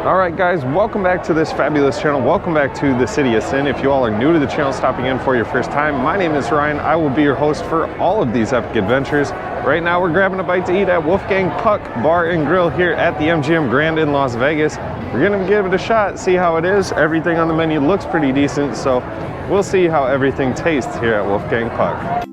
All right, guys, welcome back to this fabulous channel. Welcome back to the City of Sin. If you all are new to the channel, stopping in for your first time, my name is Ryan. I will be your host for all of these epic adventures. Right now, we're grabbing a bite to eat at Wolfgang Puck Bar and Grill here at the MGM Grand in Las Vegas. We're gonna give it a shot, see how it is. Everything on the menu looks pretty decent, so we'll see how everything tastes here at Wolfgang Puck.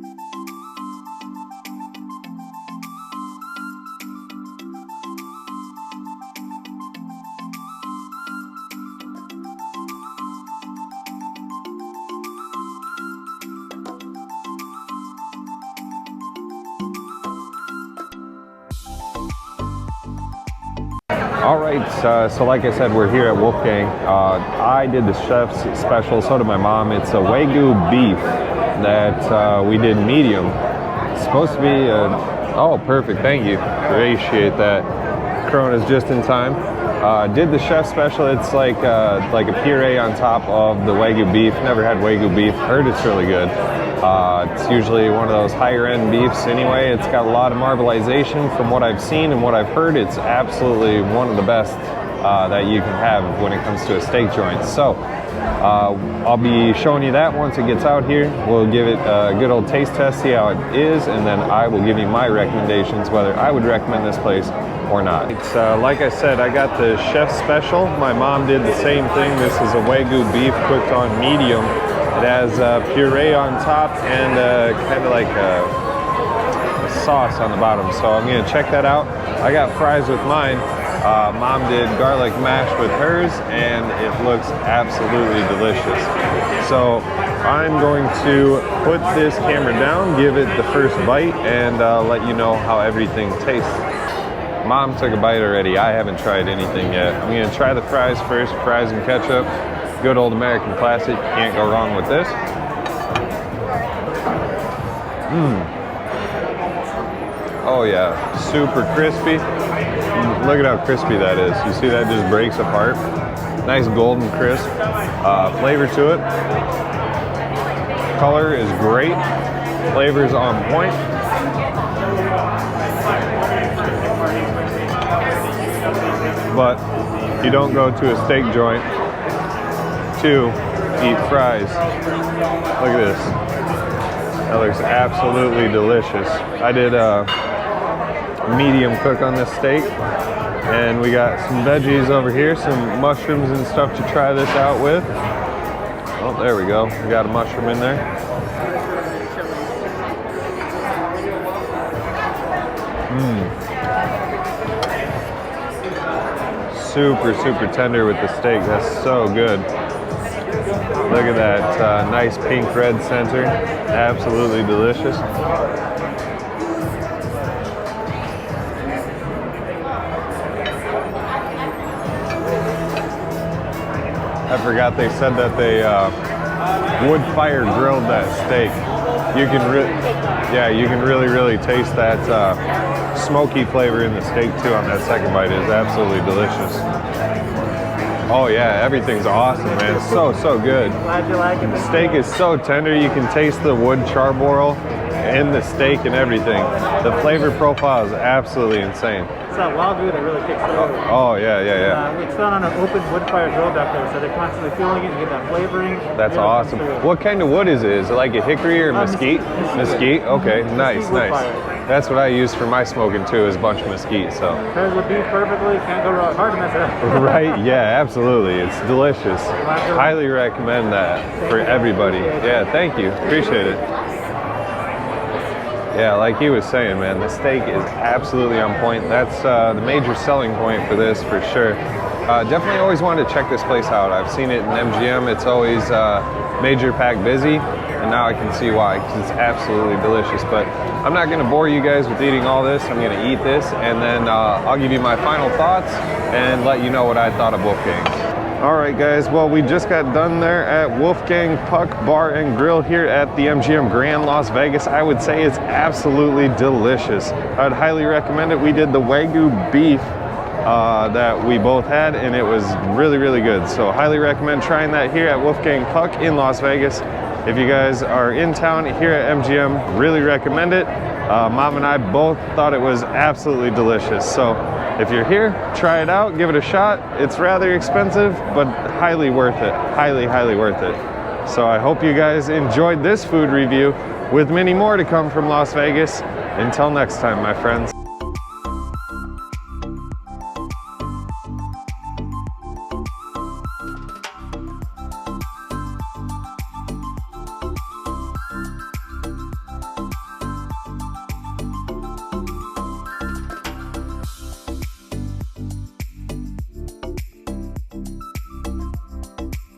All right, so like I said, we're here at Wolfgang. I did the chef's special, so did my mom. It's a Wagyu Beef that we did medium. It's supposed to be, oh, perfect, thank you. Appreciate that. Corona's just in time. Did the chef's special. It's like a puree on top of the Wagyu Beef. Never had Wagyu Beef, heard it's really good. It's usually one of those higher end beefs anyway. It's got a lot of marbleization from what I've seen and what I've heard. It's absolutely one of the best that you can have when it comes to a steak joint. So I'll be showing you that once it gets out here. We'll give it a good old taste test, see how it is, and then I will give you my recommendations, whether I would recommend this place or not. It's like I said, I got the chef's special. My mom did the same thing. This is a Wagyu beef cooked on medium. It has puree on top and kind of like a sauce on the bottom. So I'm gonna check that out. I got fries with mine. Mom did garlic mash with hers and it looks absolutely delicious. So I'm going to put this camera down, give it the first bite, and let you know how everything tastes. Mom took a bite already. I haven't tried anything yet. I'm gonna try the fries first, fries and ketchup. Good old American classic, can't go wrong with this. Oh yeah, super crispy. Look at how crispy that is. You see that just breaks apart. Nice golden crisp. Flavor to it. Color is great. Flavor's on point. But you don't go to a steak joint to eat fries. Look at this. That looks absolutely delicious. I did a medium cook on this steak, and we got some veggies over here, some mushrooms and stuff to try this out with. Oh, there we go. We got a mushroom in there. Super, super tender with the steak. That's so good. Look at that nice pink red center. Absolutely delicious. I forgot they said that they wood fire grilled that steak. You can really taste that smoky flavor in the steak too on that second bite. It is absolutely delicious. Oh yeah, everything's awesome, man. So good. Glad you like it. The steak is so tender. You can taste the wood charbroil in the steak and everything. The flavor profile is absolutely insane. It's that Wagyu that really kicks it over. Oh yeah. It's done on an open wood fire grill back there, so they're constantly fueling it and get that flavoring. That's awesome. What kind of wood is it? Is it like a hickory or mesquite? Mesquite? Okay, nice. That's what I use for my smoking too, is a bunch of mesquite. So pairs with beef perfectly, can't go wrong. Hard to mess it up. Right? Yeah, absolutely. It's delicious. Highly recommend that for everybody. Yeah, thank you. Appreciate it. Yeah, like he was saying, man, the steak is absolutely on point. That's the major selling point for this, for sure. Definitely always wanted to check this place out. I've seen it in MGM. It's always major pack busy, and now I can see why, because it's absolutely delicious. But I'm not going to bore you guys with eating all this. I'm going to eat this, and then I'll give you my final thoughts and let you know what I thought of Wolfgang's. All right, guys, well, we just got done there at Wolfgang Puck Bar and Grill here at the MGM Grand Las Vegas. I would say it's absolutely delicious. I would highly recommend it. We did the Wagyu Beef that we both had, and it was really good. So highly recommend trying that here at Wolfgang Puck in Las Vegas. If you guys are in town here at MGM, really recommend it. Mom and I both thought it was absolutely delicious. So If you're here, try it out, give it a shot. It's rather expensive, but highly worth it. Highly, highly worth it. So I hope you guys enjoyed this food review with many more to come from Las Vegas. Until next time, my friends.